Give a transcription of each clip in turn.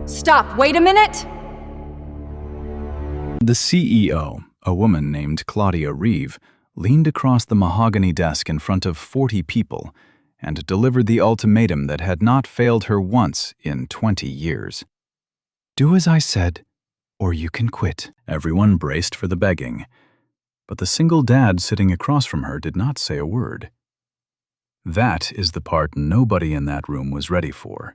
Stop! Wait a minute! The CEO, a woman named Claudia Reeve, leaned across the mahogany desk in front of 40 people and delivered the ultimatum that had not failed her once in 20 years. "Do as I said, or you can quit." Everyone braced for the begging, but the single dad sitting across from her did not say a word. That is the part nobody in that room was ready for.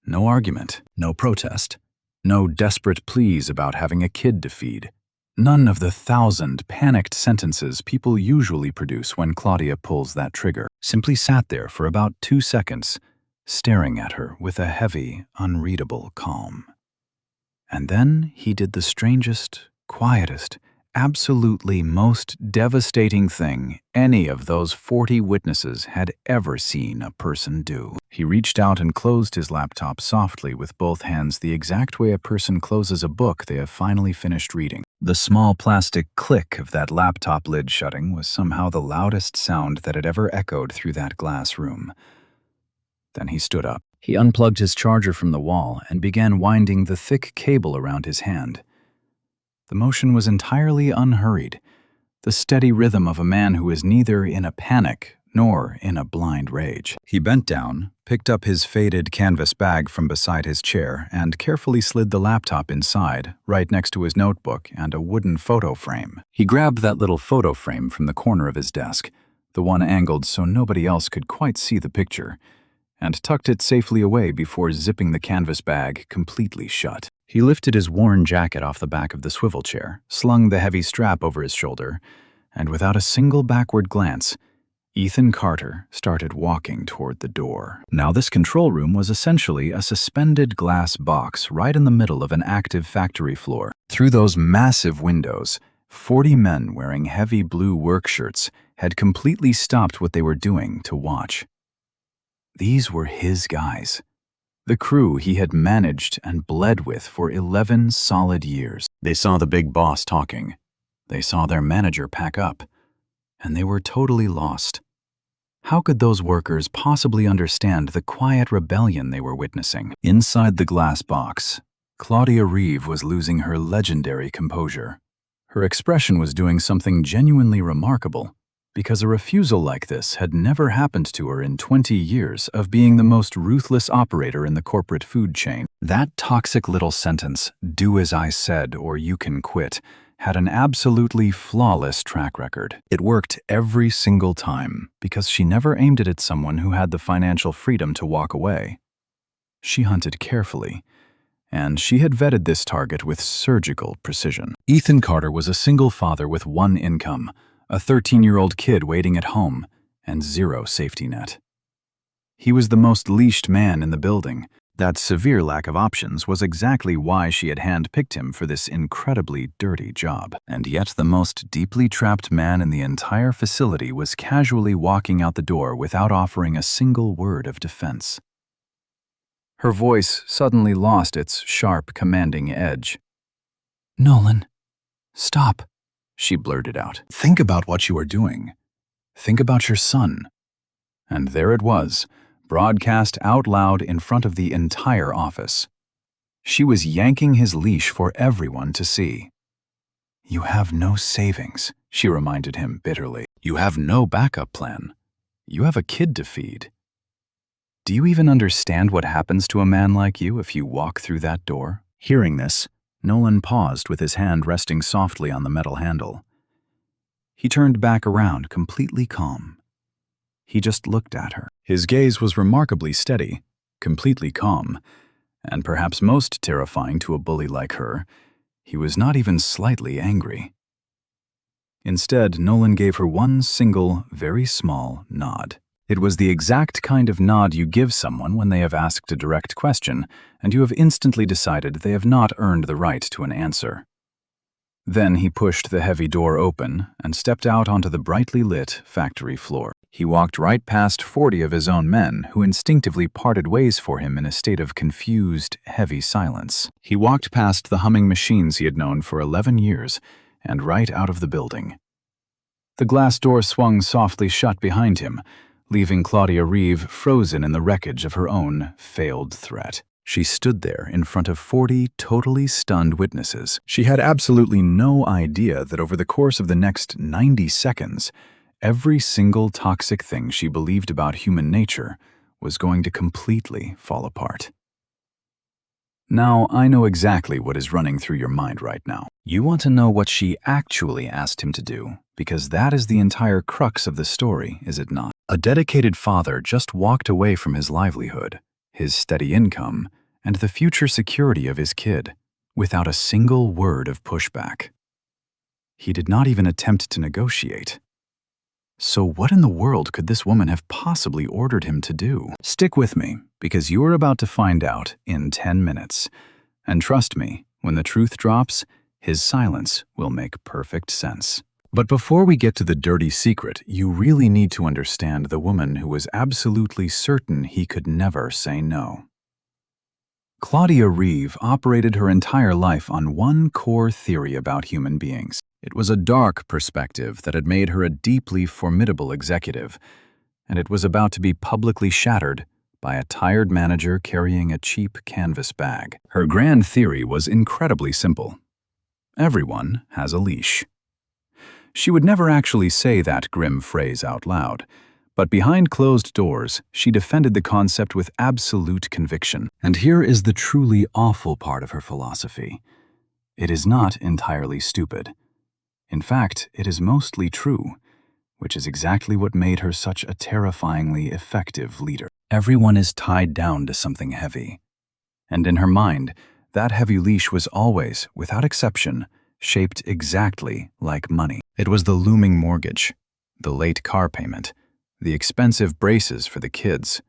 No argument, no protest, no desperate pleas about having a kid to feed. None of the 1,000 panicked sentences people usually produce when Claudia pulls that trigger. Simply sat there for about 2 seconds, staring at her with a heavy, unreadable calm. And then he did the strangest, quietest, absolutely most devastating thing any of those 40 witnesses had ever seen a person do. He reached out and closed his laptop softly with both hands, the exact way a person closes a book they have finally finished reading. The small plastic click of that laptop lid shutting was somehow the loudest sound that had ever echoed through that glass room. Then he stood up. He unplugged his charger from the wall and began winding the thick cable around his hand. The motion was entirely unhurried, the steady rhythm of a man who is neither in a panic nor in a blind rage. He bent down, picked up his faded canvas bag from beside his chair, and carefully slid the laptop inside, right next to his notebook and a wooden photo frame. He grabbed that little photo frame from the corner of his desk, the one angled so nobody else could quite see the picture, and tucked it safely away before zipping the canvas bag completely shut. He lifted his worn jacket off the back of the swivel chair, slung the heavy strap over his shoulder, and without a single backward glance, Ethan Carter started walking toward the door. Now this control room was essentially a suspended glass box right in the middle of an active factory floor. Through those massive windows, 40 men wearing heavy blue work shirts had completely stopped what they were doing to watch. These were his guys. The crew he had managed and bled with for 11 solid years. They saw the big boss talking. They saw their manager pack up. And they were totally lost. How could those workers possibly understand the quiet rebellion they were witnessing? Inside the glass box, Claudia Reeve was losing her legendary composure. Her expression was doing something genuinely remarkable, because a refusal like this had never happened to her in 20 years of being the most ruthless operator in the corporate food chain. That toxic little sentence, "Do as I said or you can quit," had an absolutely flawless track record. It worked every single time because she never aimed it at someone who had the financial freedom to walk away. She hunted carefully, and she had vetted this target with surgical precision. Ethan Carter was a single father with one income, a 13-year-old kid waiting at home, and zero safety net. He was the most leashed man in the building. That severe lack of options was exactly why she had handpicked him for this incredibly dirty job. And yet the most deeply trapped man in the entire facility was casually walking out the door without offering a single word of defense. Her voice suddenly lost its sharp, commanding edge. "Nolan, stop," she blurted out. "Think about what you are doing. Think about your son." And there it was, broadcast out loud in front of the entire office. She was yanking his leash for everyone to see. "You have no savings," she reminded him bitterly. "You have no backup plan. You have a kid to feed. Do you even understand what happens to a man like you if you walk through that door?" Hearing this, Nolan paused with his hand resting softly on the metal handle. He turned back around, completely calm. He just looked at her. His gaze was remarkably steady, completely calm, and perhaps most terrifying to a bully like her, he was not even slightly angry. Instead, Nolan gave her one single, very small nod. It was the exact kind of nod you give someone when they have asked a direct question, and you have instantly decided they have not earned the right to an answer. Then he pushed the heavy door open and stepped out onto the brightly lit factory floor. He walked right past 40 of his own men who instinctively parted ways for him in a state of confused, heavy silence. He walked past the humming machines he had known for 11 years and right out of the building. The glass door swung softly shut behind him, leaving Claudia Reeve frozen in the wreckage of her own failed threat. She stood there in front of 40 totally stunned witnesses. She had absolutely no idea that over the course of the next 90 seconds, every single toxic thing she believed about human nature was going to completely fall apart. Now, I know exactly what is running through your mind right now. You want to know what she actually asked him to do, because that is the entire crux of the story, is it not? A dedicated father just walked away from his livelihood, his steady income, and the future security of his kid, without a single word of pushback. He did not even attempt to negotiate. So what in the world could this woman have possibly ordered him to do? Stick with me, because you are about to find out in 10 minutes. And trust me, when the truth drops, his silence will make perfect sense. But before we get to the dirty secret, you really need to understand the woman who was absolutely certain he could never say no. Claudia Reeve operated her entire life on one core theory about human beings. It was a dark perspective that had made her a deeply formidable executive, and it was about to be publicly shattered by a tired manager carrying a cheap canvas bag. Her grand theory was incredibly simple. Everyone has a leash. She would never actually say that grim phrase out loud, but behind closed doors, she defended the concept with absolute conviction. And here is the truly awful part of her philosophy. It is not entirely stupid. In fact, it is mostly true, which is exactly what made her such a terrifyingly effective leader. Everyone is tied down to something heavy. And in her mind, that heavy leash was always, without exception, shaped exactly like money. It was the looming mortgage, the late car payment, the expensive braces for the kids,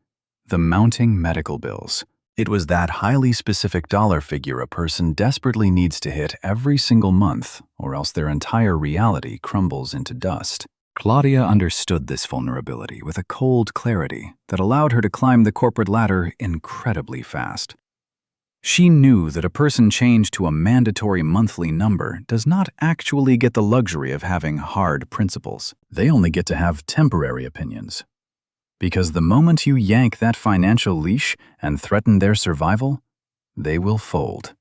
the mounting medical bills. It was that highly specific dollar figure a person desperately needs to hit every single month, or else their entire reality crumbles into dust. Claudia understood this vulnerability with a cold clarity that allowed her to climb the corporate ladder incredibly fast. She knew that a person chained to a mandatory monthly number does not actually get the luxury of having hard principles. They only get to have temporary opinions. Because the moment you yank that financial leash and threaten their survival, they will fold.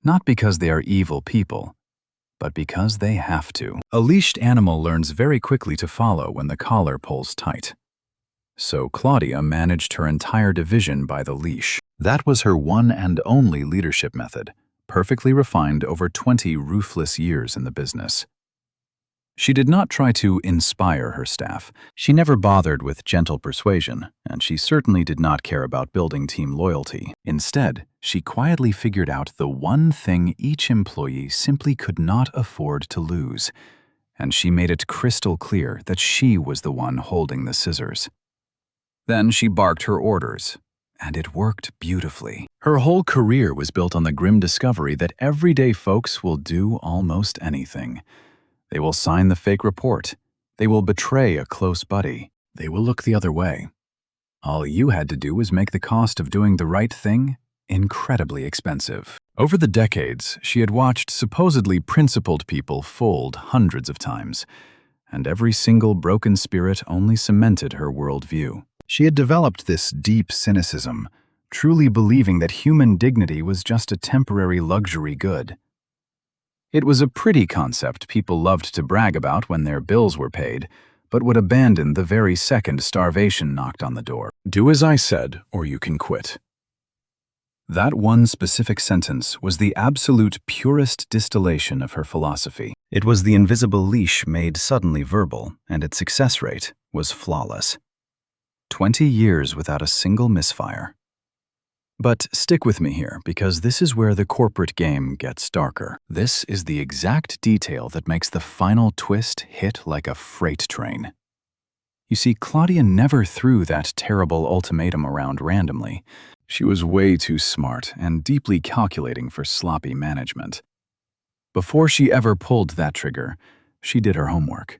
Not because they are evil people, but because they have to. A leashed animal learns very quickly to follow when the collar pulls tight. So Claudia managed her entire division by the leash. That was her one and only leadership method, perfectly refined over 20 ruthless years in the business. She did not try to inspire her staff. She never bothered with gentle persuasion, and she certainly did not care about building team loyalty. Instead, she quietly figured out the one thing each employee simply could not afford to lose, and she made it crystal clear that she was the one holding the scissors. Then she barked her orders, and it worked beautifully. Her whole career was built on the grim discovery that everyday folks will do almost anything. They will sign the fake report. They will betray a close buddy. They will look the other way. All you had to do was make the cost of doing the right thing incredibly expensive. Over the decades, she had watched supposedly principled people fold hundreds of times, and every single broken spirit only cemented her worldview. She had developed this deep cynicism, truly believing that human dignity was just a temporary luxury good. It was a pretty concept people loved to brag about when their bills were paid, but would abandon the very second starvation knocked on the door. Do as I said, or you can quit. That one specific sentence was the absolute purest distillation of her philosophy. It was the invisible leash made suddenly verbal, and its success rate was flawless. 20 years without a single misfire. But stick with me here, because this is where the corporate game gets darker. This is the exact detail that makes the final twist hit like a freight train. You see, Claudia never threw that terrible ultimatum around randomly. She was way too smart and deeply calculating for sloppy management. Before she ever pulled that trigger, she did her homework.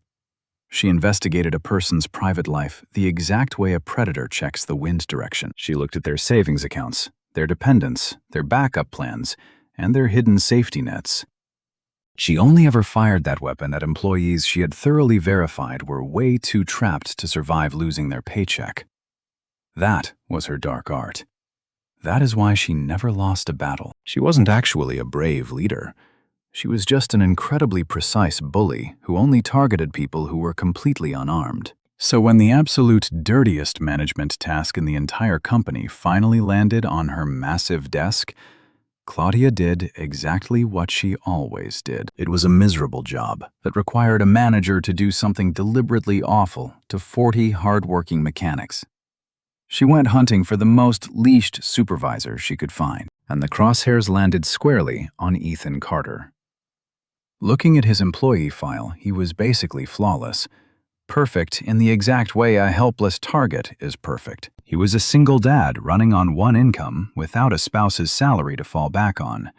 She investigated a person's private life the exact way a predator checks the wind direction. She looked at their savings accounts, their dependents, their backup plans, and their hidden safety nets. She only ever fired that weapon at employees she had thoroughly verified were way too trapped to survive losing their paycheck. That was her dark art. That is why she never lost a battle. She wasn't actually a brave leader. She was just an incredibly precise bully who only targeted people who were completely unarmed. So when the absolute dirtiest management task in the entire company finally landed on her massive desk, Claudia did exactly what she always did. It was a miserable job that required a manager to do something deliberately awful to 40 hardworking mechanics. She went hunting for the most leashed supervisor she could find, and the crosshairs landed squarely on Ethan Carter. Looking at his employee file, he was basically flawless. Perfect in the exact way a helpless target is perfect. He was a single dad running on one income without a spouse's salary to fall back on.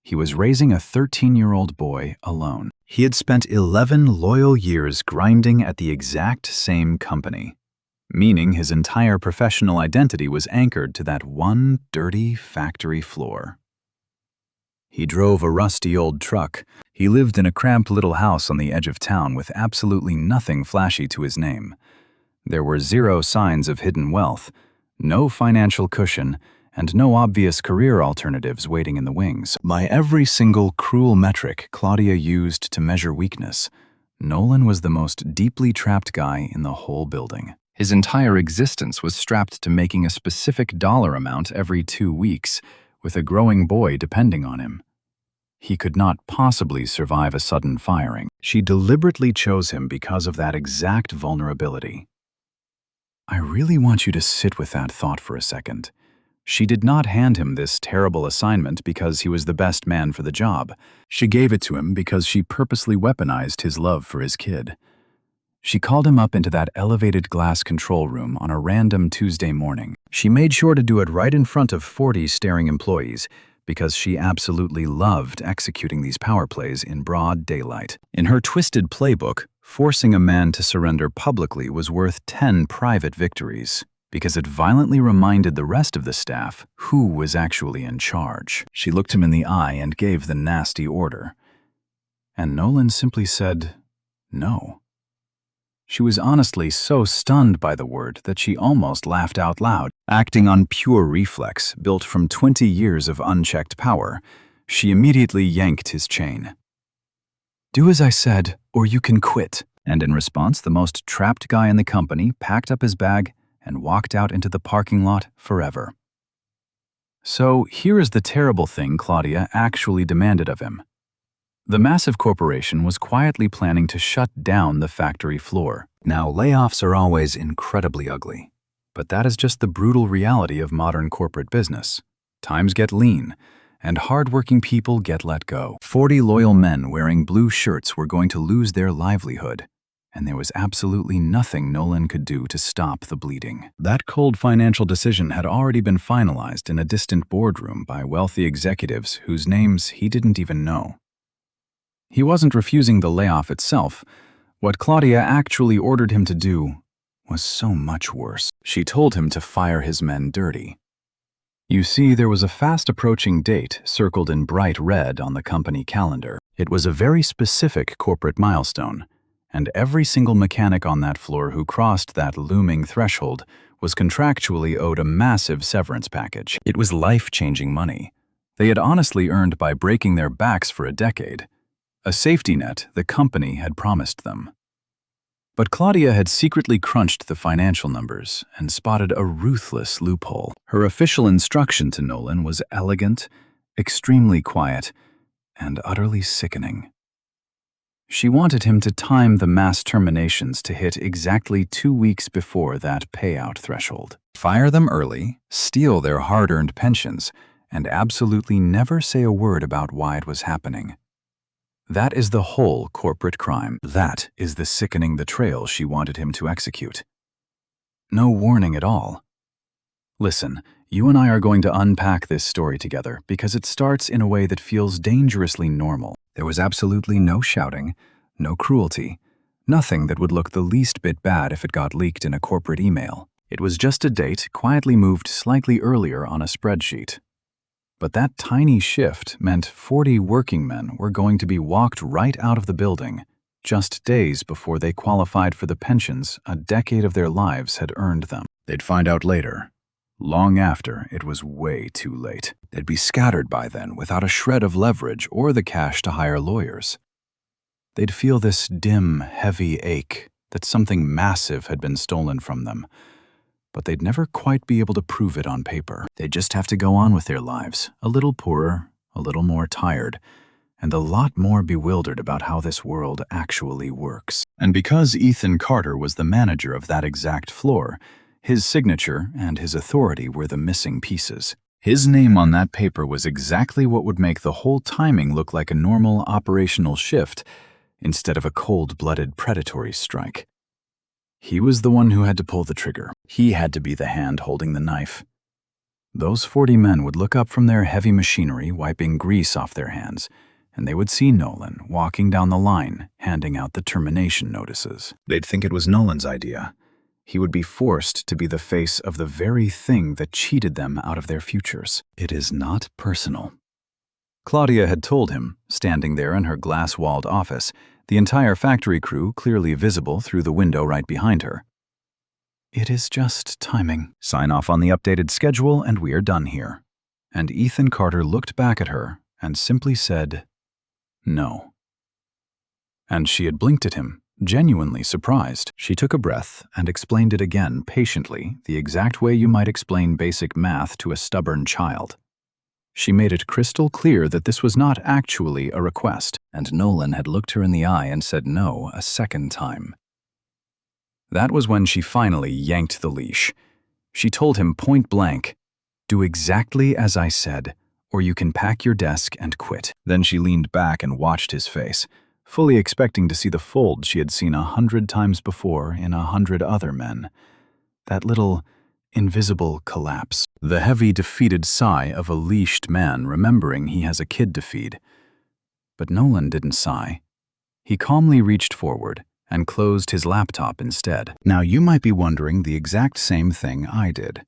He was raising a 13-year-old boy alone. He had spent 11 loyal years grinding at the exact same company, meaning his entire professional identity was anchored to that one dirty factory floor. He drove a rusty old truck. He lived in a cramped little house on the edge of town with absolutely nothing flashy to his name. There were zero signs of hidden wealth, no financial cushion, and no obvious career alternatives waiting in the wings. By every single cruel metric Claudia used to measure weakness, Nolan was the most deeply trapped guy in the whole building. His entire existence was strapped to making a specific dollar amount every 2 weeks, with a growing boy depending on him. He could not possibly survive a sudden firing. She deliberately chose him because of that exact vulnerability. I really want you to sit with that thought for a second. She did not hand him this terrible assignment because he was the best man for the job. She gave it to him because she purposely weaponized his love for his kid. She called him up into that elevated glass control room on a random Tuesday morning. She made sure to do it right in front of 40 staring employees because she absolutely loved executing these power plays in broad daylight. In her twisted playbook, forcing a man to surrender publicly was worth 10 private victories because it violently reminded the rest of the staff who was actually in charge. She looked him in the eye and gave the nasty order. And Nolan simply said, no. She was honestly so stunned by the word that she almost laughed out loud. Acting on pure reflex, built from 20 years of unchecked power, she immediately yanked his chain. Do as I said, or you can quit. And in response, the most trapped guy in the company packed up his bag and walked out into the parking lot forever. So here is the terrible thing Claudia actually demanded of him. The massive corporation was quietly planning to shut down the factory floor. Now, layoffs are always incredibly ugly, but that is just the brutal reality of modern corporate business. Times get lean, and hardworking people get let go. 40 loyal men wearing blue shirts were going to lose their livelihood, and there was absolutely nothing Nolan could do to stop the bleeding. That cold financial decision had already been finalized in a distant boardroom by wealthy executives whose names he didn't even know. He wasn't refusing the layoff itself. What Claudia actually ordered him to do was so much worse. She told him to fire his men dirty. You see, there was a fast-approaching date circled in bright red on the company calendar. It was a very specific corporate milestone, and every single mechanic on that floor who crossed that looming threshold was contractually owed a massive severance package. It was life-changing money. They had honestly earned by breaking their backs for a decade. A safety net the company had promised them. But Claudia had secretly crunched the financial numbers and spotted a ruthless loophole. Her official instruction to Nolan was elegant, extremely quiet, and utterly sickening. She wanted him to time the mass terminations to hit exactly 2 weeks before that payout threshold. Fire them early, steal their hard-earned pensions, and absolutely never say a word about why it was happening. That is the whole corporate crime. That is the sickening betrayal she wanted him to execute. No warning at all. Listen, you and I are going to unpack this story together because it starts in a way that feels dangerously normal. There was absolutely no shouting, no cruelty, nothing that would look the least bit bad if it got leaked in a corporate email. It was just a date quietly moved slightly earlier on a spreadsheet. But that tiny shift meant 40 working men were going to be walked right out of the building, just days before they qualified for the pensions a decade of their lives had earned them. They'd find out later, long after it was way too late. They'd be scattered by then without a shred of leverage or the cash to hire lawyers. They'd feel this dim, heavy ache that something massive had been stolen from them, but they'd never quite be able to prove it on paper. They'd just have to go on with their lives, a little poorer, a little more tired, and a lot more bewildered about how this world actually works. And because Ethan Carter was the manager of that exact floor, his signature and his authority were the missing pieces. His name on that paper was exactly what would make the whole timing look like a normal operational shift instead of a cold-blooded predatory strike. He was the one who had to pull the trigger. He had to be the hand holding the knife. Those 40 men would look up from their heavy machinery, wiping grease off their hands, and they would see Nolan walking down the line, handing out the termination notices. They'd think it was Nolan's idea. He would be forced to be the face of the very thing that cheated them out of their futures. It is not personal. Claudia had told him, standing there in her glass-walled office, the entire factory crew clearly visible through the window right behind her. It is just timing. Sign off on the updated schedule and we are done here. And Ethan Carter looked back at her and simply said, no. And she had blinked at him, genuinely surprised. She took a breath and explained it again patiently, the exact way you might explain basic math to a stubborn child. She made it crystal clear that this was not actually a request, and Nolan had looked her in the eye and said no a second time. That was when she finally yanked the leash. She told him point blank, "Do exactly as I said, or you can pack your desk and quit." Then she leaned back and watched his face, fully expecting to see the fold she had seen 100 times before in 100 other men. That little invisible collapse. The heavy, defeated sigh of a leashed man remembering he has a kid to feed. But Nolan didn't sigh. He calmly reached forward and closed his laptop instead. Now you might be wondering the exact same thing I did.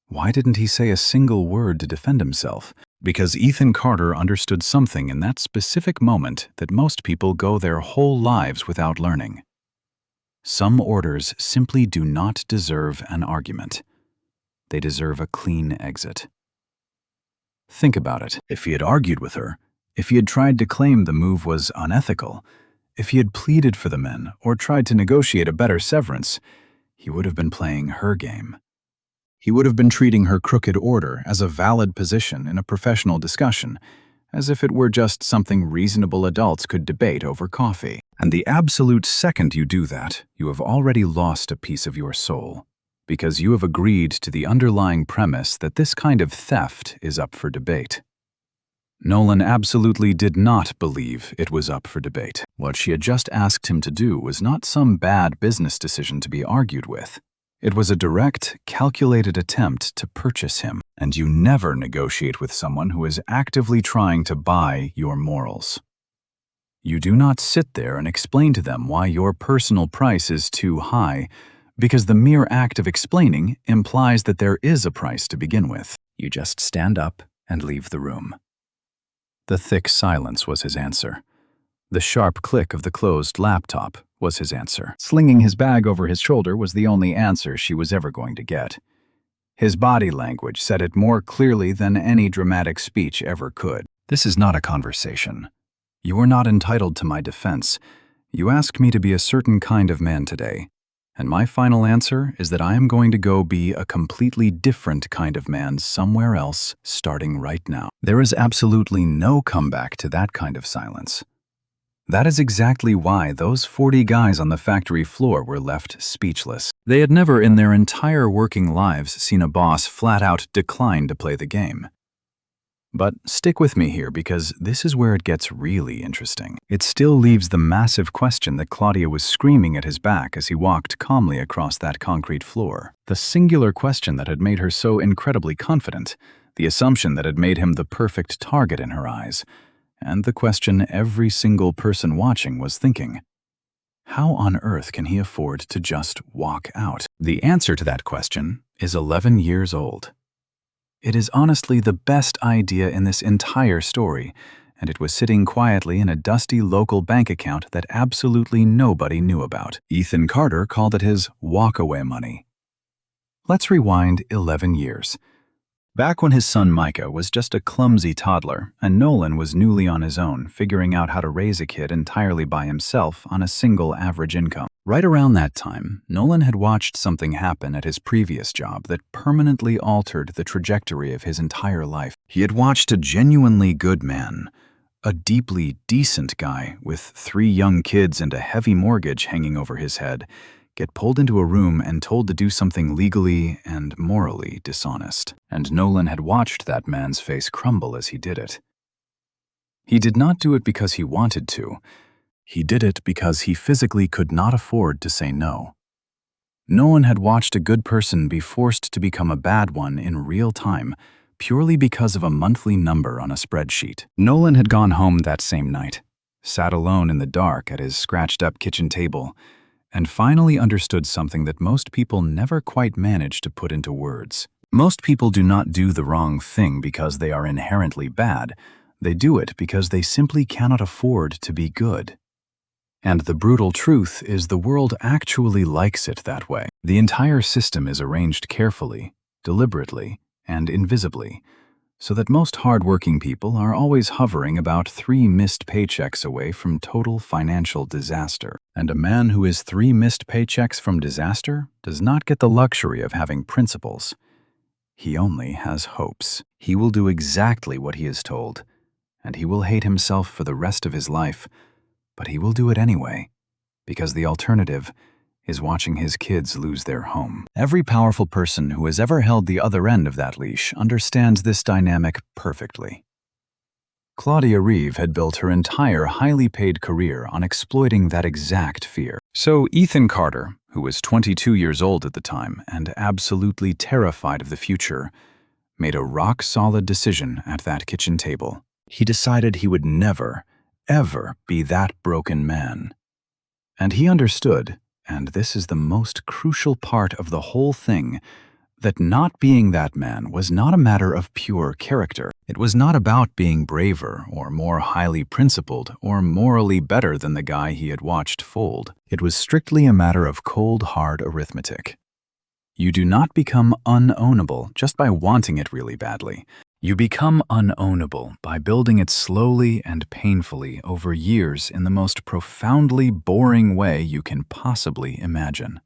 Why didn't he say a single word to defend himself? Because Ethan Carter understood something in that specific moment that most people go their whole lives without learning. Some orders simply do not deserve an argument. They deserve a clean exit. Think about it. If he had argued with her, if he had tried to claim the move was unethical, if he had pleaded for the men or tried to negotiate a better severance, he would have been playing her game. He would have been treating her crooked order as a valid position in a professional discussion, as if it were just something reasonable adults could debate over coffee. And the absolute second you do that, you have already lost a piece of your soul, because you have agreed to the underlying premise that this kind of theft is up for debate. Nolan absolutely did not believe it was up for debate. What she had just asked him to do was not some bad business decision to be argued with. It was a direct, calculated attempt to purchase him, and you never negotiate with someone who is actively trying to buy your morals. You do not sit there and explain to them why your personal price is too high, because the mere act of explaining implies that there is a price to begin with. You just stand up and leave the room. The thick silence was his answer. The sharp click of the closed laptop was his answer. Slinging his bag over his shoulder was the only answer she was ever going to get. His body language said it more clearly than any dramatic speech ever could. This is not a conversation. You are not entitled to my defense. You asked me to be a certain kind of man today, and my final answer is that I am going to go be a completely different kind of man somewhere else, starting right now. There is absolutely no comeback to that kind of silence. That is exactly why those 40 guys on the factory floor were left speechless. They had never in their entire working lives seen a boss flat out decline to play the game. But stick with me here, because this is where it gets really interesting. It still leaves the massive question that Claudia was screaming at his back as he walked calmly across that concrete floor. The singular question that had made her so incredibly confident, the assumption that had made him the perfect target in her eyes, and the question every single person watching was thinking. How on earth can he afford to just walk out? The answer to that question is 11 years old. It is honestly the best idea in this entire story, and it was sitting quietly in a dusty local bank account that absolutely nobody knew about. Ethan Carter called it his walkaway money. Let's rewind 11 years. Back when his son Micah was just a clumsy toddler, and Nolan was newly on his own, figuring out how to raise a kid entirely by himself on a single average income. Right around that time, Nolan had watched something happen at his previous job that permanently altered the trajectory of his entire life. He had watched a genuinely good man, a deeply decent guy with 3 young kids and a heavy mortgage hanging over his head, get pulled into a room and told to do something legally and morally dishonest. And Nolan had watched that man's face crumble as he did it. He did not do it because he wanted to. He did it because he physically could not afford to say no. Nolan had watched a good person be forced to become a bad one in real time, purely because of a monthly number on a spreadsheet. Nolan had gone home that same night, sat alone in the dark at his scratched-up kitchen table, and finally understood something that most people never quite manage to put into words. Most people do not do the wrong thing because they are inherently bad. They do it because they simply cannot afford to be good. And the brutal truth is the world actually likes it that way. The entire system is arranged carefully, deliberately, and invisibly, so that most hardworking people are always hovering about 3 missed paychecks away from total financial disaster. And a man who is 3 missed paychecks from disaster does not get the luxury of having principles. He only has hopes. He will do exactly what he is told, and he will hate himself for the rest of his life, but he will do it anyway, because the alternative is watching his kids lose their home. Every powerful person who has ever held the other end of that leash understands this dynamic perfectly. Claudia Reeve had built her entire highly paid career on exploiting that exact fear. So Ethan Carter, who was 22 years old at the time and absolutely terrified of the future, made a rock-solid decision at that kitchen table. He decided he would never, ever be that broken man. And he understood, and this is the most crucial part of the whole thing, that not being that man was not a matter of pure character. It was not about being braver or more highly principled or morally better than the guy he had watched fold. It was strictly a matter of cold, hard arithmetic. You do not become unownable just by wanting it really badly. You become unownable by building it slowly and painfully over years in the most profoundly boring way you can possibly imagine.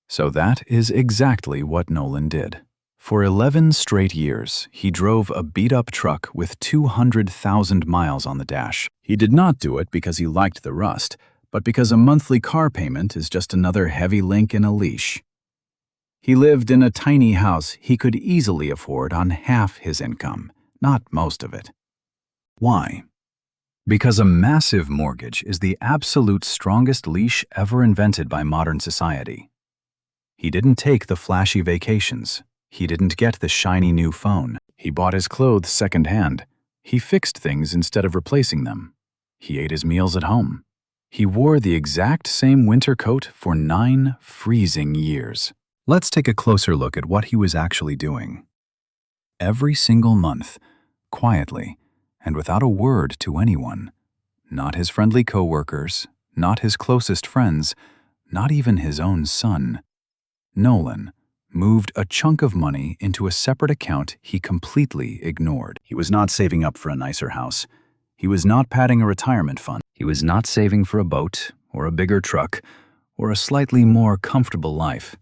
So that is exactly what Nolan did. For 11 straight years, he drove a beat-up truck with 200,000 miles on the dash. He did not do it because he liked the rust, but because a monthly car payment is just another heavy link in a leash. He lived in a tiny house he could easily afford on half his income, not most of it. Why? Because a massive mortgage is the absolute strongest leash ever invented by modern society. He didn't take the flashy vacations. He didn't get the shiny new phone. He bought his clothes secondhand. He fixed things instead of replacing them. He ate his meals at home. He wore the exact same winter coat for 9 freezing years. Let's take a closer look at what he was actually doing. Every single month, quietly, and without a word to anyone, not his friendly coworkers, not his closest friends, not even his own son, Nolan moved a chunk of money into a separate account he completely ignored. He was not saving up for a nicer house. He was not padding a retirement fund. He was not saving for a boat or a bigger truck or a slightly more comfortable life.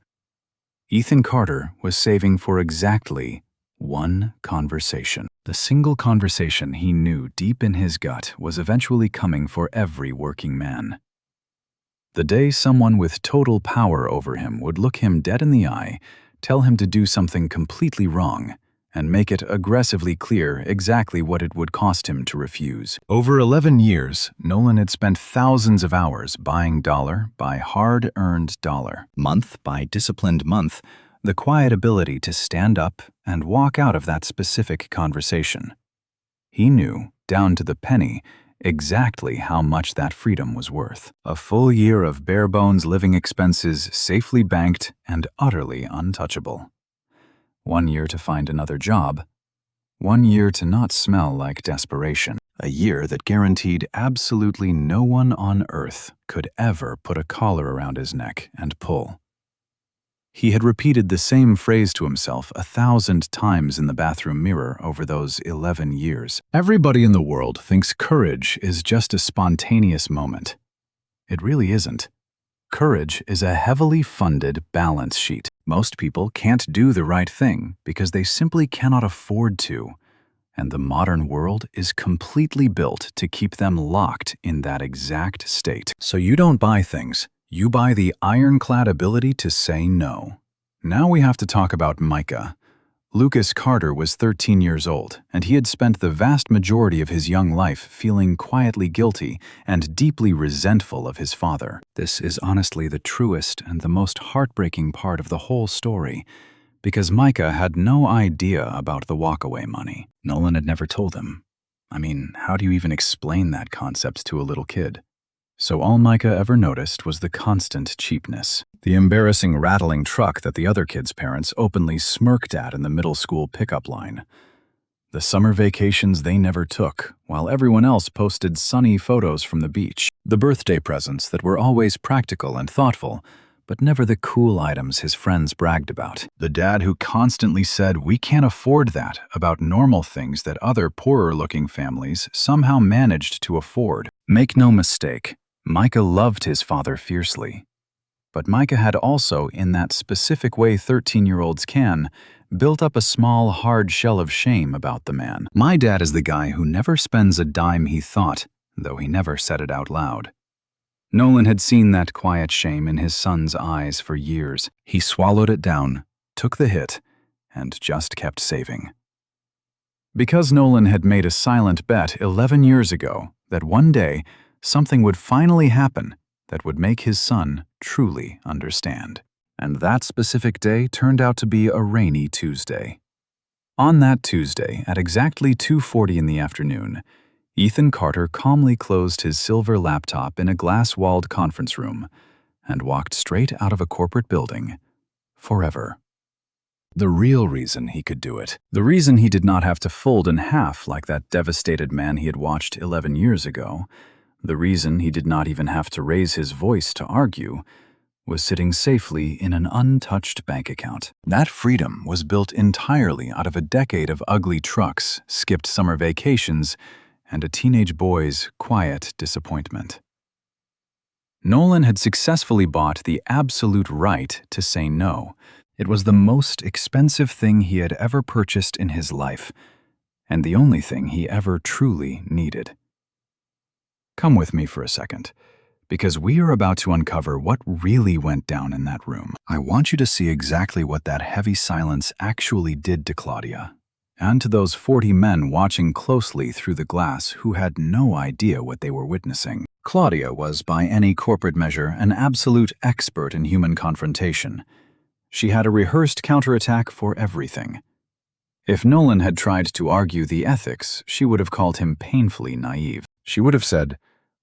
Ethan Carter was saving for exactly one conversation. The single conversation he knew deep in his gut was eventually coming for every working man. The day someone with total power over him would look him dead in the eye, tell him to do something completely wrong, and make it aggressively clear exactly what it would cost him to refuse. Over 11 years, Nolan had spent thousands of hours buying dollar by hard-earned dollar, month by disciplined month, the quiet ability to stand up and walk out of that specific conversation. He knew, down to the penny, exactly how much that freedom was worth. A full year of bare-bones living expenses safely banked and utterly untouchable. 1 year to find another job. 1 year to not smell like desperation. A year that guaranteed absolutely no one on earth could ever put a collar around his neck and pull. He had repeated the same phrase to himself 1,000 times in the bathroom mirror over those 11 years. Everybody in the world thinks courage is just a spontaneous moment. It really isn't. Courage is a heavily funded balance sheet. Most people can't do the right thing because they simply cannot afford to, and the modern world is completely built to keep them locked in that exact state. So you don't buy things. You buy the ironclad ability to say no. Now we have to talk about Micah. Lucas Carter was 13 years old, and he had spent the vast majority of his young life feeling quietly guilty and deeply resentful of his father. This is honestly the truest and the most heartbreaking part of the whole story, because Micah had no idea about the walkaway money. Nolan had never told him. I mean, how do you even explain that concept to a little kid? So all Micah ever noticed was the constant cheapness, the embarrassing rattling truck that the other kids' parents openly smirked at in the middle school pickup line, the summer vacations they never took, while everyone else posted sunny photos from the beach, the birthday presents that were always practical and thoughtful, but never the cool items his friends bragged about, the dad who constantly said we can't afford that about normal things that other poorer-looking families somehow managed to afford. Make no mistake, Micah loved his father fiercely. But Micah had also, in that specific way 13-year-olds can, built up a small, hard shell of shame about the man. My dad is the guy who never spends a dime he thought, though he never said it out loud. Nolan had seen that quiet shame in his son's eyes for years. He swallowed it down, took the hit, and just kept saving. Because Nolan had made a silent bet 11 years ago that one day something would finally happen that would make his son truly understand. And that specific day turned out to be a rainy Tuesday. On that Tuesday, at exactly 2:40 in the afternoon, Ethan Carter calmly closed his silver laptop in a glass-walled conference room and walked straight out of a corporate building, forever. The real reason he could do it, the reason he did not have to fold in half like that devastated man he had watched 11 years ago, the reason he did not even have to raise his voice to argue, was sitting safely in an untouched bank account. That freedom was built entirely out of a decade of ugly trucks, skipped summer vacations, and a teenage boy's quiet disappointment. Nolan had successfully bought the absolute right to say no. It was the most expensive thing he had ever purchased in his life, and the only thing he ever truly needed. Come with me for a second, because we are about to uncover what really went down in that room. I want you to see exactly what that heavy silence actually did to Claudia, and to those 40 men watching closely through the glass who had no idea what they were witnessing. Claudia was, by any corporate measure, an absolute expert in human confrontation. She had a rehearsed counterattack for everything. If Nolan had tried to argue the ethics, she would have called him painfully naive. She would have said,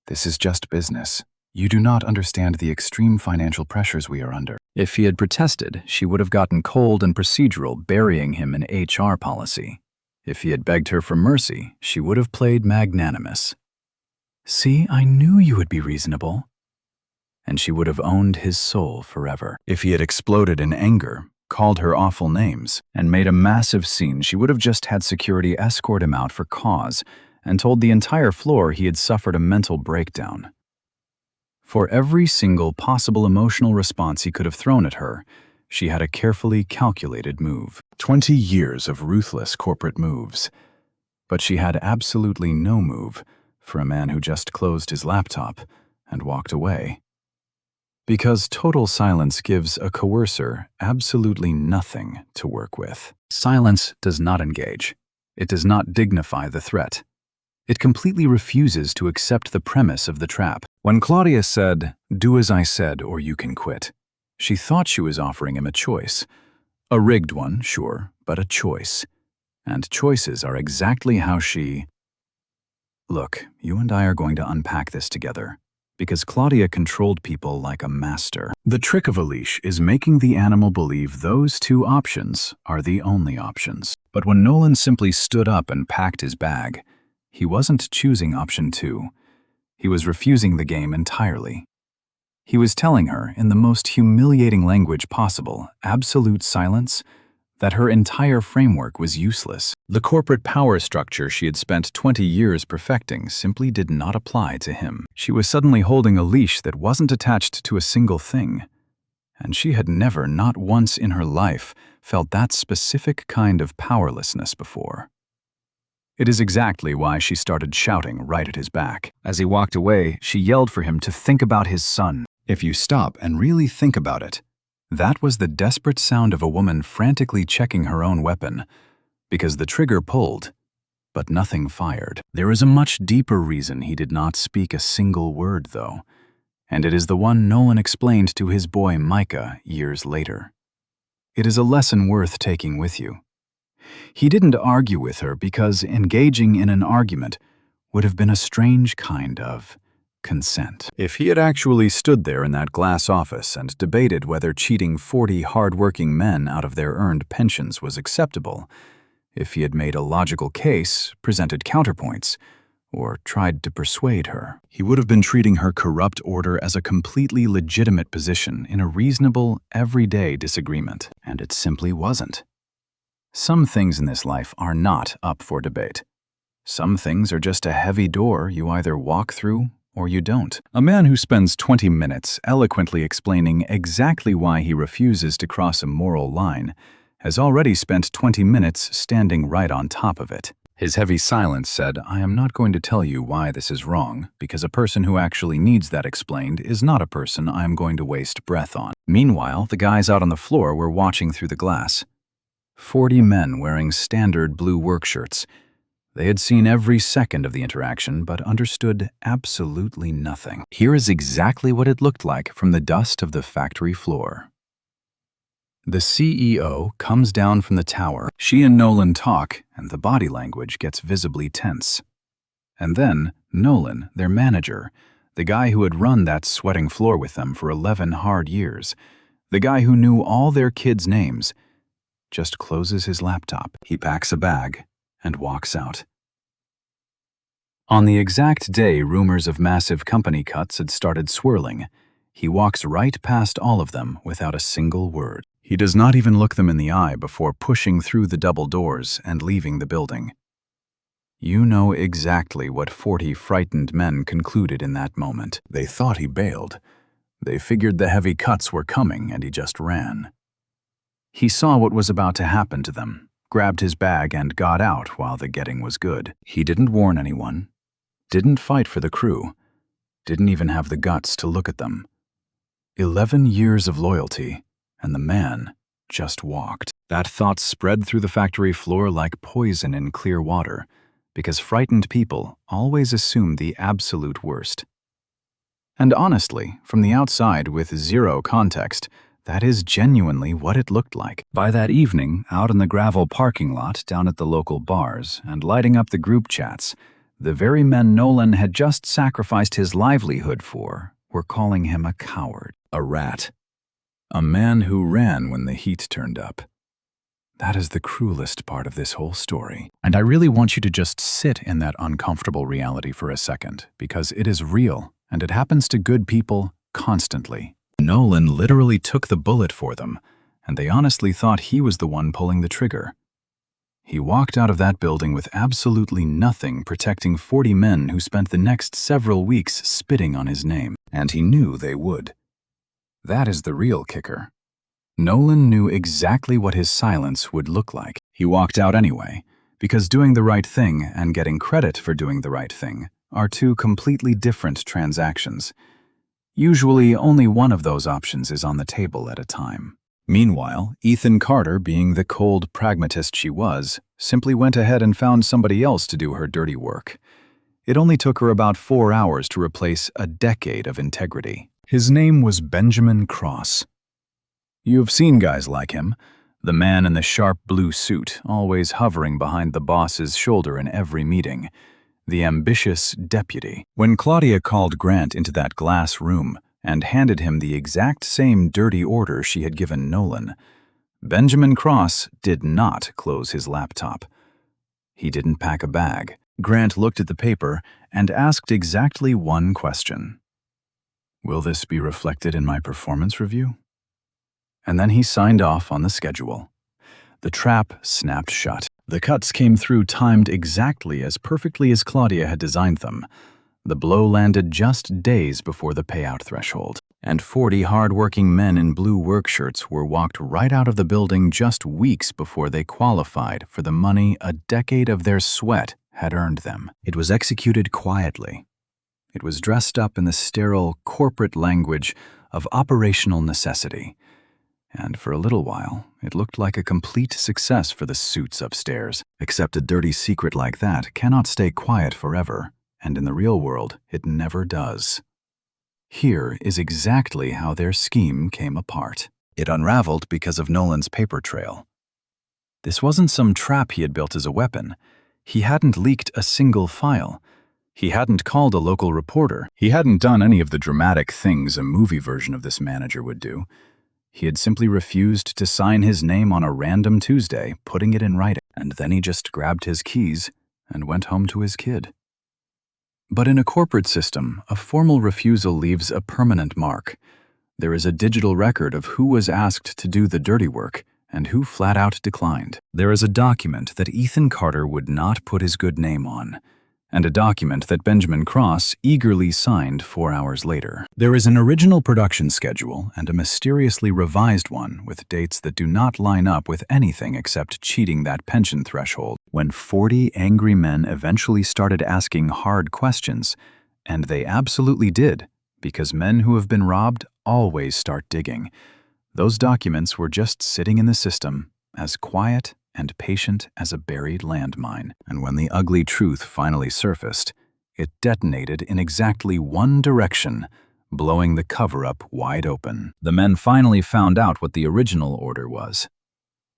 "This is just business. You do not understand the extreme financial pressures we are under." If he had protested, she would have gotten cold and procedural, burying him in HR policy. If he had begged her for mercy, she would have played magnanimous. "See, I knew you would be reasonable." And she would have owned his soul forever. If he had exploded in anger, called her awful names, and made a massive scene, she would have just had security escort him out for cause, and told the entire floor he had suffered a mental breakdown. For every single possible emotional response he could have thrown at her, she had a carefully calculated move. 20 years of ruthless corporate moves. But she had absolutely no move for a man who just closed his laptop and walked away. Because total silence gives a coercer absolutely nothing to work with. Silence does not engage. It does not dignify the threat. It completely refuses to accept the premise of the trap. When Claudia said, "Do as I said or you can quit," she thought she was offering him a choice. A rigged one, sure, but a choice. And choices are exactly how she... Look, you and I are going to unpack this together, because Claudia controlled people like a master. The trick of a leash is making the animal believe those two options are the only options. But when Nolan simply stood up and packed his bag, he wasn't choosing option 2. He was refusing the game entirely. He was telling her, in the most humiliating language possible, absolute silence, that her entire framework was useless. The corporate power structure she had spent 20 years perfecting simply did not apply to him. She was suddenly holding a leash that wasn't attached to a single thing. And she had never, not once in her life, felt that specific kind of powerlessness before. It is exactly why she started shouting right at his back. As he walked away, she yelled for him to think about his son. If you stop and really think about it, that was the desperate sound of a woman frantically checking her own weapon, because the trigger pulled, but nothing fired. There is a much deeper reason he did not speak a single word, though, and it is the one Nolan explained to his boy Micah years later. It is a lesson worth taking with you. He didn't argue with her because engaging in an argument would have been a strange kind of consent. If he had actually stood there in that glass office and debated whether cheating 40 hard-working men out of their earned pensions was acceptable, if he had made a logical case, presented counterpoints, or tried to persuade her, he would have been treating her corrupt order as a completely legitimate position in a reasonable, everyday disagreement, and it simply wasn't. Some things in this life are not up for debate. Some things are just a heavy door you either walk through or you don't. A man who spends 20 minutes eloquently explaining exactly why he refuses to cross a moral line has already spent 20 minutes standing right on top of it. His heavy silence said, "I am not going to tell you why this is wrong, because a person who actually needs that explained is not a person I am going to waste breath on." Meanwhile, the guys out on the floor were watching through the glass. 40 men wearing standard blue work shirts. They had seen every second of the interaction, but understood absolutely nothing. Here is exactly what it looked like from the dust of the factory floor. The CEO comes down from the tower. She and Nolan talk, and the body language gets visibly tense. And then Nolan, their manager, the guy who had run that sweating floor with them for 11 hard years, the guy who knew all their kids' names, just closes his laptop. He packs a bag and walks out. On the exact day rumors of massive company cuts had started swirling, he walks right past all of them without a single word. He does not even look them in the eye before pushing through the double doors and leaving the building. You know exactly what 40 frightened men concluded in that moment. They thought he bailed. They figured the heavy cuts were coming and he just ran. He saw what was about to happen to them, grabbed his bag and got out while the getting was good. He didn't warn anyone, didn't fight for the crew, didn't even have the guts to look at them. 11 years of loyalty, and the man just walked. That thought spread through the factory floor like poison in clear water, because frightened people always assume the absolute worst. And honestly, from the outside with zero context, that is genuinely what it looked like. By that evening, out in the gravel parking lot down at the local bars and lighting up the group chats, the very men Nolan had just sacrificed his livelihood for were calling him a coward, a rat, a man who ran when the heat turned up. That is the cruelest part of this whole story. And I really want you to just sit in that uncomfortable reality for a second, because it is real and it happens to good people constantly. Nolan literally took the bullet for them, and they honestly thought he was the one pulling the trigger. He walked out of that building with absolutely nothing protecting 40 men who spent the next several weeks spitting on his name, and he knew they would. That is the real kicker. Nolan knew exactly what his silence would look like. He walked out anyway, because doing the right thing and getting credit for doing the right thing are two completely different transactions. Usually, only one of those options is on the table at a time. Meanwhile, Ethan Carter, being the cold pragmatist she was, simply went ahead and found somebody else to do her dirty work. It only took her about 4 hours to replace a decade of integrity. His name was Benjamin Cross. You've seen guys like him, the man in the sharp blue suit, always hovering behind the boss's shoulder in every meeting. The ambitious deputy. When Claudia called Grant into that glass room and handed him the exact same dirty order she had given Nolan, Benjamin Cross did not close his laptop. He didn't pack a bag. Grant looked at the paper and asked exactly one question. Will this be reflected in my performance review? And then he signed off on the schedule. The trap snapped shut. The cuts came through timed exactly as perfectly as Claudia had designed them. The blow landed just days before the payout threshold, and 40 hard-working men in blue work shirts were walked right out of the building just weeks before they qualified for the money a decade of their sweat had earned them. It was executed quietly. It was dressed up in the sterile corporate language of operational necessity. And for a little while, it looked like a complete success for the suits upstairs. Except a dirty secret like that cannot stay quiet forever, and in the real world, it never does. Here is exactly how their scheme came apart. It unraveled because of Nolan's paper trail. This wasn't some trap he had built as a weapon. He hadn't leaked a single file. He hadn't called a local reporter. He hadn't done any of the dramatic things a movie version of this manager would do. He had simply refused to sign his name on a random Tuesday, putting it in writing, and then he just grabbed his keys and went home to his kid. But in a corporate system, a formal refusal leaves a permanent mark. There is a digital record of who was asked to do the dirty work and who flat out declined. There is a document that Ethan Carter would not put his good name on, and a document that Benjamin Cross eagerly signed 4 hours later. There is an original production schedule and a mysteriously revised one with dates that do not line up with anything except cheating that pension threshold. When 40 angry men eventually started asking hard questions, and they absolutely did, because men who have been robbed always start digging, those documents were just sitting in the system, as quiet and patient as a buried landmine. And when the ugly truth finally surfaced, it detonated in exactly one direction, blowing the cover-up wide open. The men finally found out what the original order was.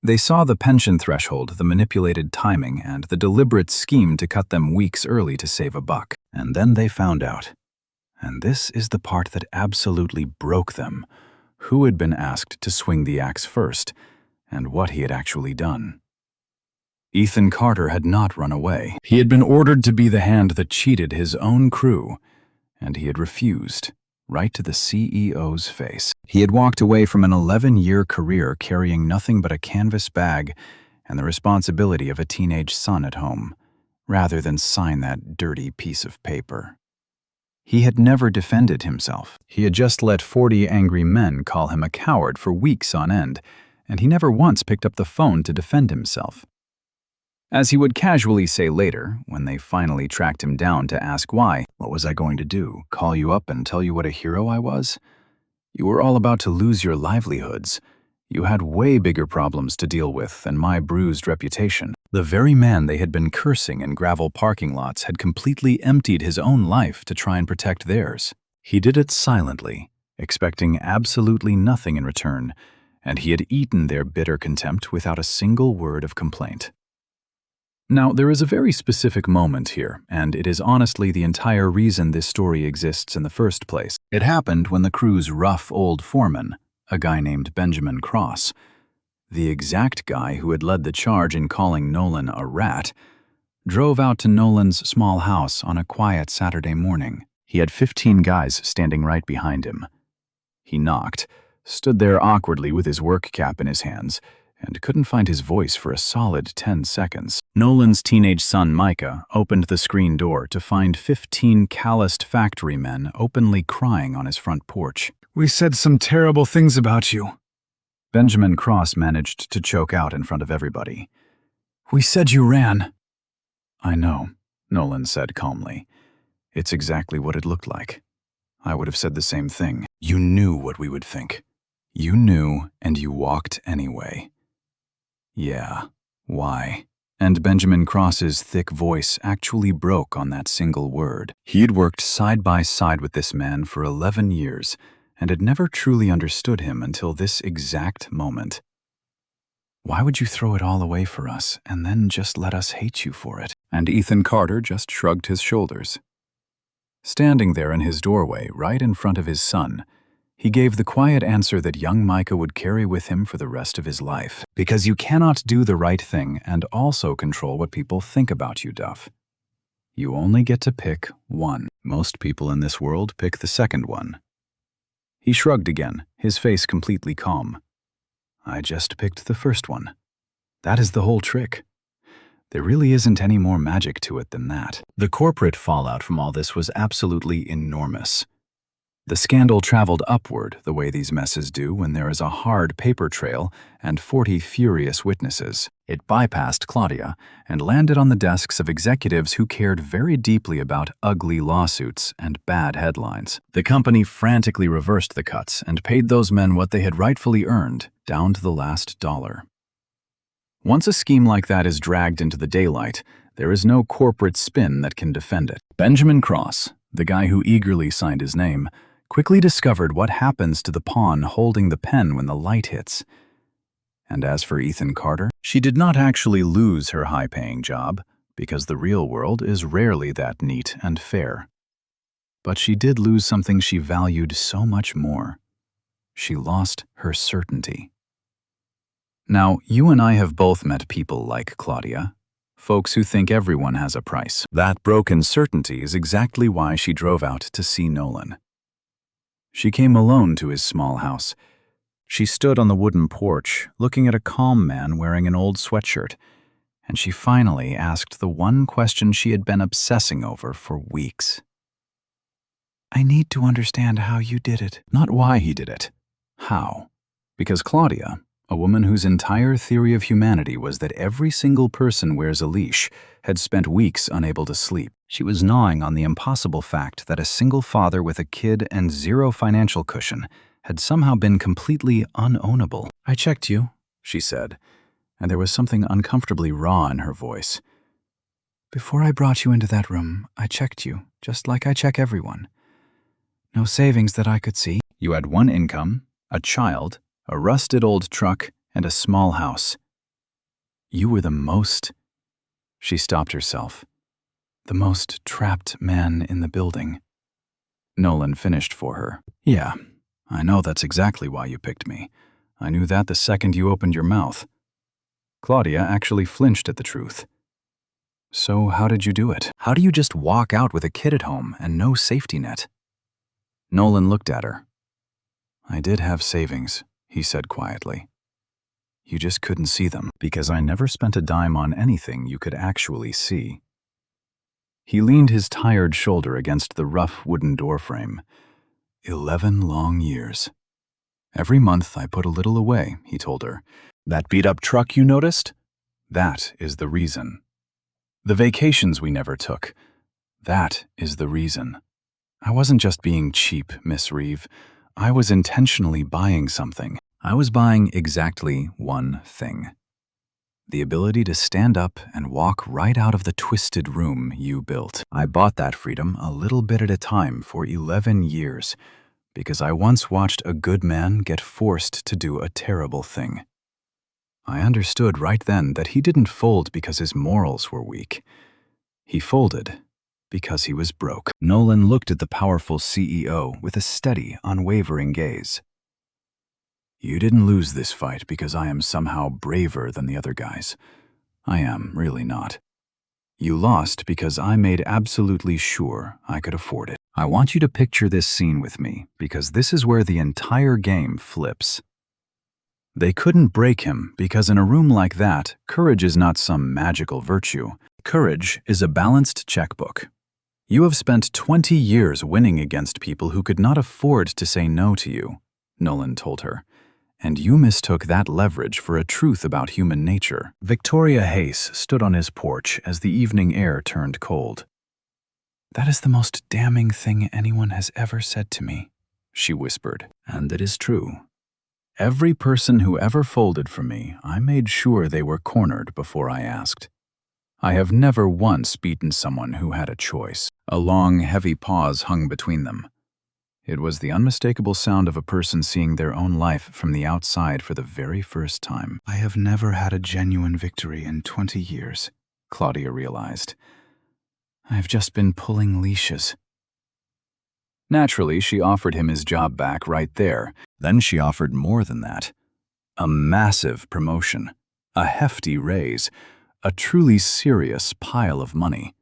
They saw the pension threshold, the manipulated timing, and the deliberate scheme to cut them weeks early to save a buck. And then they found out. And this is the part that absolutely broke them: who had been asked to swing the axe first, and what he had actually done. Ethan Carter had not run away. He had been ordered to be the hand that cheated his own crew, and he had refused, right to the CEO's face. He had walked away from an 11-year career carrying nothing but a canvas bag and the responsibility of a teenage son at home, rather than sign that dirty piece of paper. He had never defended himself. He had just let 40 angry men call him a coward for weeks on end, and he never once picked up the phone to defend himself. As he would casually say later, when they finally tracked him down to ask why, "What was I going to do, call you up and tell you what a hero I was? You were all about to lose your livelihoods. You had way bigger problems to deal with than my bruised reputation." The very man they had been cursing in gravel parking lots had completely emptied his own life to try and protect theirs. He did it silently, expecting absolutely nothing in return, and he had eaten their bitter contempt without a single word of complaint. Now, there is a very specific moment here, and it is honestly the entire reason this story exists in the first place. It happened when the crew's rough old foreman, a guy named Benjamin Cross, the exact guy who had led the charge in calling Nolan a rat, drove out to Nolan's small house on a quiet Saturday morning. He had 15 guys standing right behind him. He knocked, stood there awkwardly with his work cap in his hands, and couldn't find his voice for a solid 10 seconds. Nolan's teenage son, Micah, opened the screen door to find 15 calloused factory men openly crying on his front porch. "We said some terrible things about you," Benjamin Cross managed to choke out in front of everybody. "We said you ran." "I know," Nolan said calmly. "It's exactly what it looked like. I would have said the same thing. You knew what we would think. You knew, and you walked anyway." "Yeah, why?" And Benjamin Cross's thick voice actually broke on that single word. He'd worked side by side with this man for 11 years and had never truly understood him until this exact moment. "Why would you throw it all away for us and then just let us hate you for it?" And Ethan Carter just shrugged his shoulders. Standing there in his doorway, right in front of his son, he gave the quiet answer that young Micah would carry with him for the rest of his life. "Because you cannot do the right thing and also control what people think about you, Duff. You only get to pick one. Most people in this world pick the second one. He shrugged again, his face completely calm. I just picked the first one. That is the whole trick. There really isn't any more magic to it than that. The corporate fallout from all this was absolutely enormous. The scandal traveled upward the way these messes do when there is a hard paper trail and 40 furious witnesses. It bypassed Claudia and landed on the desks of executives who cared very deeply about ugly lawsuits and bad headlines. The company frantically reversed the cuts and paid those men what they had rightfully earned, down to the last dollar. Once a scheme like that is dragged into the daylight, there is no corporate spin that can defend it. Benjamin Cross, the guy who eagerly signed his name, quickly discovered what happens to the pawn holding the pen when the light hits. And as for Ethan Carter, she did not actually lose her high-paying job, because the real world is rarely that neat and fair. But she did lose something she valued so much more. She lost her certainty. Now, you and I have both met people like Claudia, folks who think everyone has a price. That broken certainty is exactly why she drove out to see Nolan. She came alone to his small house. She stood on the wooden porch, looking at a calm man wearing an old sweatshirt, and she finally asked the one question she had been obsessing over for weeks. I need to understand how you did it. Not why he did it. How? Because Claudia, a woman whose entire theory of humanity was that every single person wears a leash, had spent weeks unable to sleep. She was gnawing on the impossible fact that a single father with a kid and zero financial cushion had somehow been completely unownable. I checked you, she said, and there was something uncomfortably raw in her voice. Before I brought you into that room, I checked you, just like I check everyone. No savings that I could see. You had one income, a child, a rusted old truck, and a small house. You were the most... She stopped herself. The most trapped man in the building. Nolan finished for her. Yeah, I know that's exactly why you picked me. I knew that the second you opened your mouth. Claudia actually flinched at the truth. So how did you do it? How do you just walk out with a kid at home and no safety net? Nolan looked at her. I did have savings, he said quietly. You just couldn't see them, because I never spent a dime on anything you could actually see. He leaned his tired shoulder against the rough wooden doorframe. 11 long years. Every month I put a little away, he told her. That beat-up truck you noticed? That is the reason. The vacations we never took. That is the reason. I wasn't just being cheap, Miss Reeve. I was intentionally buying something. I was buying exactly one thing. The ability to stand up and walk right out of the twisted room you built. I bought that freedom a little bit at a time for 11 years, because I once watched a good man get forced to do a terrible thing. I understood right then that he didn't fold because his morals were weak. He folded because he was broke. Nolan looked at the powerful CEO with a steady, unwavering gaze. You didn't lose this fight because I am somehow braver than the other guys. I am really not. You lost because I made absolutely sure I could afford it. I want you to picture this scene with me, because this is where the entire game flips. They couldn't break him because in a room like that, courage is not some magical virtue. Courage is a balanced checkbook. You have spent 20 years winning against people who could not afford to say no to you, Nolan told her. And you mistook that leverage for a truth about human nature. Victoria Hayes stood on his porch as the evening air turned cold. That is the most damning thing anyone has ever said to me, she whispered. And it is true. Every person who ever folded for me, I made sure they were cornered before I asked. I have never once beaten someone who had a choice. A long, heavy pause hung between them. It was the unmistakable sound of a person seeing their own life from the outside for the very first time. I have never had a genuine victory in 20 years, Claudia realized. I have just been pulling leashes. Naturally, she offered him his job back right there. Then she offered more than that. A massive promotion, a hefty raise, a truly serious pile of money.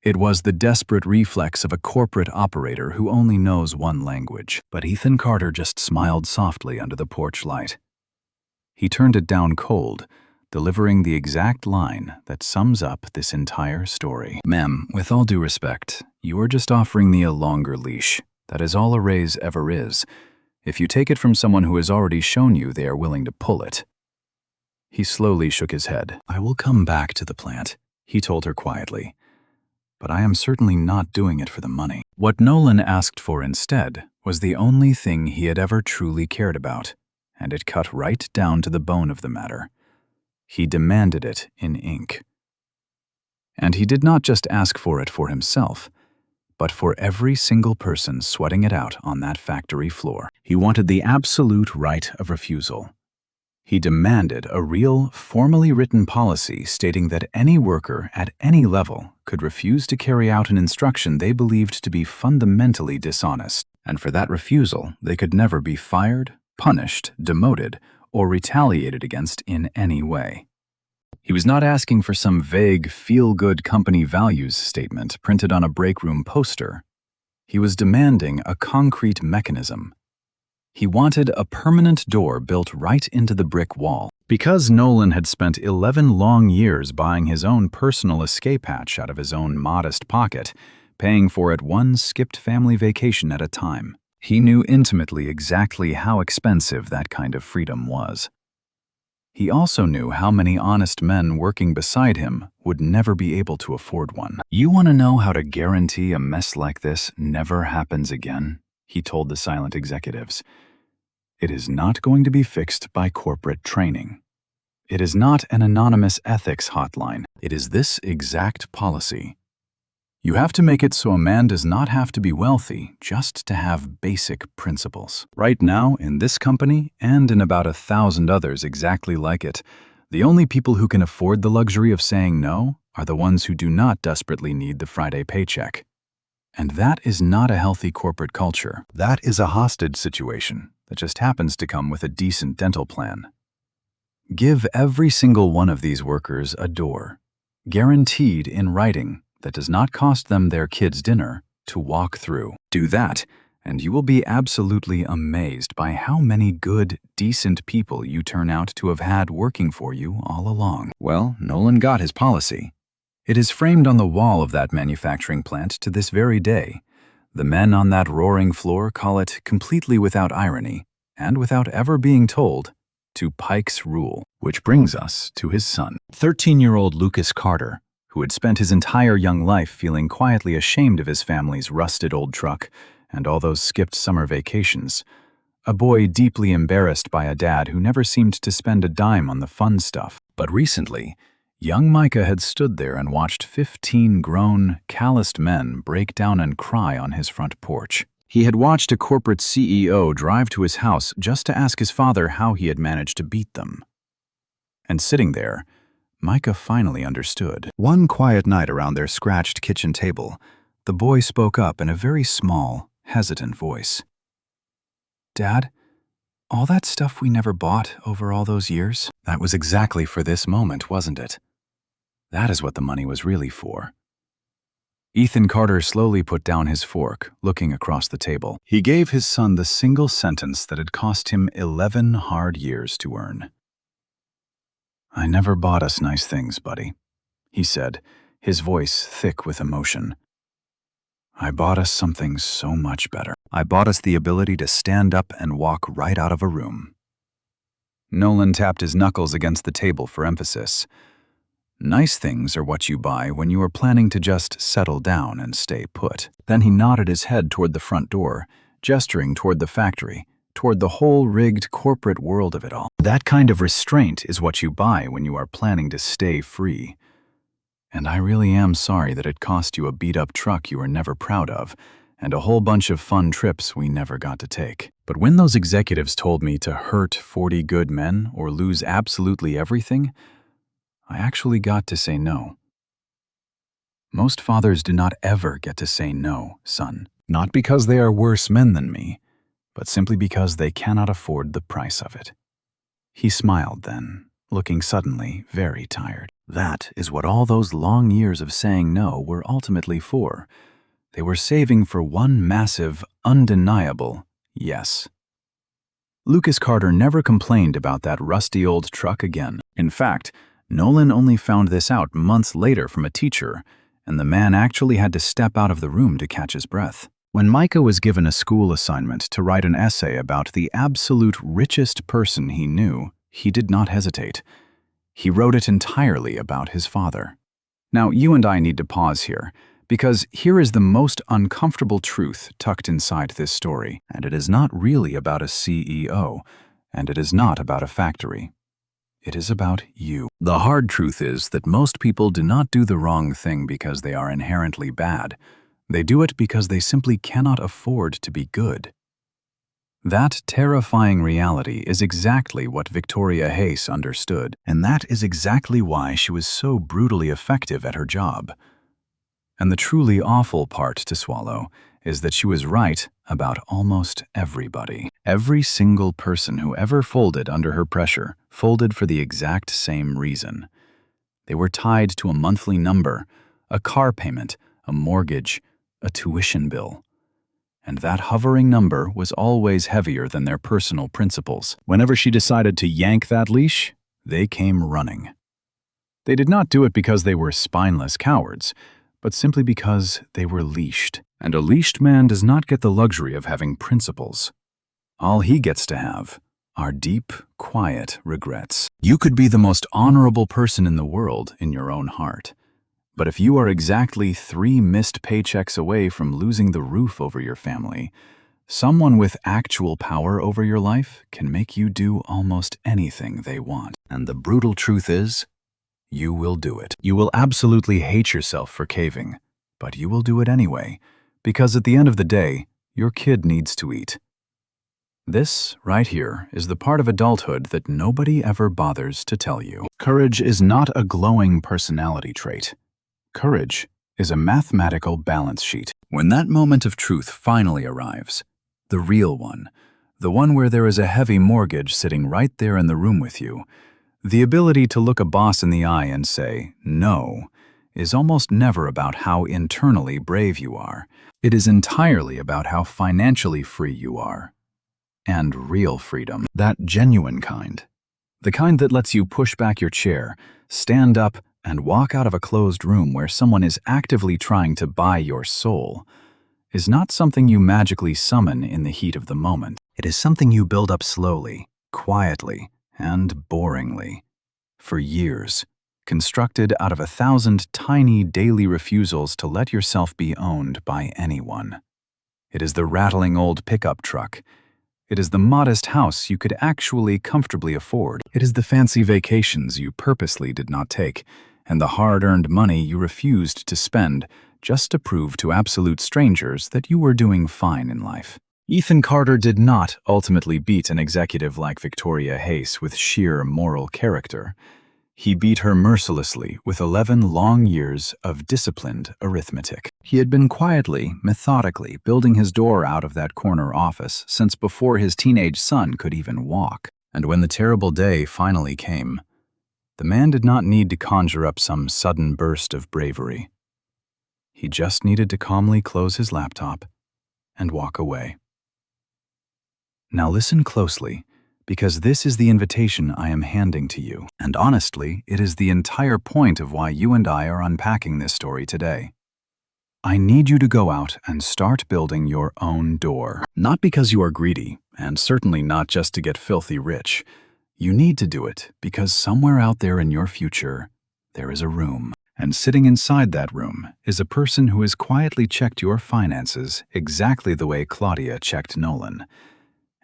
It was the desperate reflex of a corporate operator who only knows one language. But Ethan Carter just smiled softly under the porch light. He turned it down cold, delivering the exact line that sums up this entire story. Ma'am, with all due respect, you are just offering me a longer leash. That is all a raise ever is. If you take it from someone who has already shown you they are willing to pull it. He slowly shook his head. I will come back to the plant, he told her quietly. But I am certainly not doing it for the money. What Nolan asked for instead was the only thing he had ever truly cared about, and it cut right down to the bone of the matter. He demanded it in ink. And he did not just ask for it for himself, but for every single person sweating it out on that factory floor. He wanted the absolute right of refusal. He demanded a real, formally written policy stating that any worker at any level could refuse to carry out an instruction they believed to be fundamentally dishonest, and for that refusal, they could never be fired, punished, demoted, or retaliated against in any way. He was not asking for some vague, feel-good company values statement printed on a break-room poster. He was demanding a concrete mechanism. He wanted a permanent door built right into the brick wall. Because Nolan had spent 11 long years buying his own personal escape hatch out of his own modest pocket, paying for it one skipped family vacation at a time, he knew intimately exactly how expensive that kind of freedom was. He also knew how many honest men working beside him would never be able to afford one. You want to know how to guarantee a mess like this never happens again? He told the silent executives. It is not going to be fixed by corporate training. It is not an anonymous ethics hotline. It is this exact policy. You have to make it so a man does not have to be wealthy just to have basic principles. Right now, in this company, and in about 1,000 others exactly like it, the only people who can afford the luxury of saying no are the ones who do not desperately need the Friday paycheck. And that is not a healthy corporate culture. That is a hostage situation that just happens to come with a decent dental plan. Give every single one of these workers a door, guaranteed in writing, that does not cost them their kids' dinner, to walk through. Do that, and you will be absolutely amazed by how many good, decent people you turn out to have had working for you all along. Well, Nolan got his policy. It is framed on the wall of that manufacturing plant to this very day. The men on that roaring floor call it, completely without irony, and without ever being told, to Pike's Rule. Which brings us to his son, 13-year-old Lucas Carter, who had spent his entire young life feeling quietly ashamed of his family's rusted old truck and all those skipped summer vacations. A boy deeply embarrassed by a dad who never seemed to spend a dime on the fun stuff. But recently, young Micah had stood there and watched 15 grown, calloused men break down and cry on his front porch. He had watched a corporate CEO drive to his house just to ask his father how he had managed to beat them. And sitting there, Micah finally understood. One quiet night around their scratched kitchen table, the boy spoke up in a very small, hesitant voice. Dad, all that stuff we never bought over all those years? That was exactly for this moment, wasn't it? That is what the money was really for. Ethan Carter slowly put down his fork, looking across the table. He gave his son the single sentence that had cost him 11 hard years to earn. I never bought us nice things, buddy, he said, his voice thick with emotion. I bought us something so much better. I bought us the ability to stand up and walk right out of a room. Nolan tapped his knuckles against the table for emphasis. Nice things are what you buy when you are planning to just settle down and stay put. Then he nodded his head toward the front door, gesturing toward the factory, toward the whole rigged corporate world of it all. That kind of restraint is what you buy when you are planning to stay free. And I really am sorry that it cost you a beat-up truck you were never proud of, and a whole bunch of fun trips we never got to take. But when those executives told me to hurt 40 good men or lose absolutely everything, I actually got to say no. Most fathers do not ever get to say no, son. Not because they are worse men than me, but simply because they cannot afford the price of it. He smiled then, looking suddenly very tired. That is what all those long years of saying no were ultimately for. They were saving for one massive, undeniable yes. Lucas Carter never complained about that rusty old truck again. In fact, Nolan only found this out months later from a teacher, and the man actually had to step out of the room to catch his breath. When Micah was given a school assignment to write an essay about the absolute richest person he knew, he did not hesitate. He wrote it entirely about his father. Now, you and I need to pause here, because here is the most uncomfortable truth tucked inside this story, and it is not really about a CEO, and it is not about a factory. It is about you. The hard truth is that most people do not do the wrong thing because they are inherently bad. They do it because they simply cannot afford to be good. That terrifying reality is exactly what Victoria Hayes understood, and that is exactly why she was so brutally effective at her job. And the truly awful part to swallow is that she was right about almost everybody. Every single person who ever folded under her pressure folded for the exact same reason. They were tied to a monthly number, a car payment, a mortgage, a tuition bill. And that hovering number was always heavier than their personal principles. Whenever she decided to yank that leash, they came running. They did not do it because they were spineless cowards, but simply because they were leashed. And a leashed man does not get the luxury of having principles. All he gets to have are deep, quiet regrets. You could be the most honorable person in the world in your own heart. But if you are exactly 3 missed paychecks away from losing the roof over your family, someone with actual power over your life can make you do almost anything they want. And the brutal truth is, you will do it. You will absolutely hate yourself for caving, but you will do it anyway, because at the end of the day, your kid needs to eat. This, right here, is the part of adulthood that nobody ever bothers to tell you. Courage is not a glowing personality trait. Courage is a mathematical balance sheet. When that moment of truth finally arrives, the real one, the one where there is a heavy mortgage sitting right there in the room with you, the ability to look a boss in the eye and say, no, is almost never about how internally brave you are. It is entirely about how financially free you are. And real freedom, that genuine kind. The kind that lets you push back your chair, stand up, and walk out of a closed room where someone is actively trying to buy your soul, is not something you magically summon in the heat of the moment. It is something you build up slowly, quietly, and boringly, for years, constructed out of 1,000 tiny daily refusals to let yourself be owned by anyone. It is the rattling old pickup truck. It is the modest house you could actually comfortably afford. It is the fancy vacations you purposely did not take, and the hard-earned money you refused to spend just to prove to absolute strangers that you were doing fine in life. Ethan Carter did not ultimately beat an executive like Victoria Hayes with sheer moral character. He beat her mercilessly with 11 long years of disciplined arithmetic. He had been quietly, methodically building his door out of that corner office since before his teenage son could even walk. And when the terrible day finally came, the man did not need to conjure up some sudden burst of bravery. He just needed to calmly close his laptop and walk away. Now listen closely, because this is the invitation I am handing to you. And honestly, it is the entire point of why you and I are unpacking this story today. I need you to go out and start building your own door. Not because you are greedy, and certainly not just to get filthy rich. You need to do it because somewhere out there in your future, there is a room. And sitting inside that room is a person who has quietly checked your finances exactly the way Claudia checked Nolan.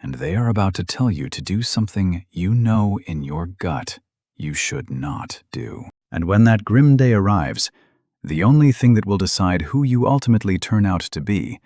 And they are about to tell you to do something you know in your gut you should not do. And when that grim day arrives, the only thing that will decide who you ultimately turn out to be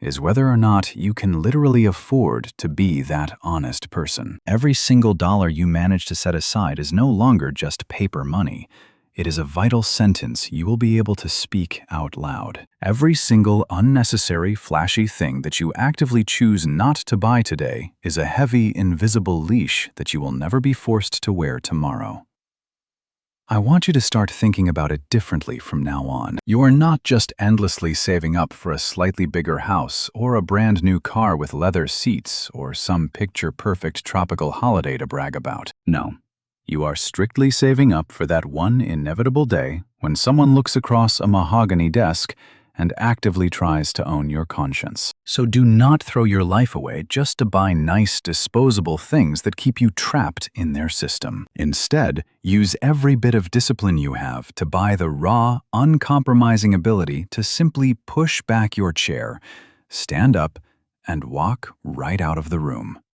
is whether or not you can literally afford to be that honest person. Every single dollar you manage to set aside is no longer just paper money. It is a vital sentence you will be able to speak out loud. Every single unnecessary, flashy thing that you actively choose not to buy today is a heavy, invisible leash that you will never be forced to wear tomorrow. I want you to start thinking about it differently from now on. You are not just endlessly saving up for a slightly bigger house or a brand new car with leather seats or some picture-perfect tropical holiday to brag about. No. You are strictly saving up for that one inevitable day when someone looks across a mahogany desk and actively tries to own your conscience. So do not throw your life away just to buy nice, disposable things that keep you trapped in their system. Instead, use every bit of discipline you have to buy the raw, uncompromising ability to simply push back your chair, stand up, and walk right out of the room.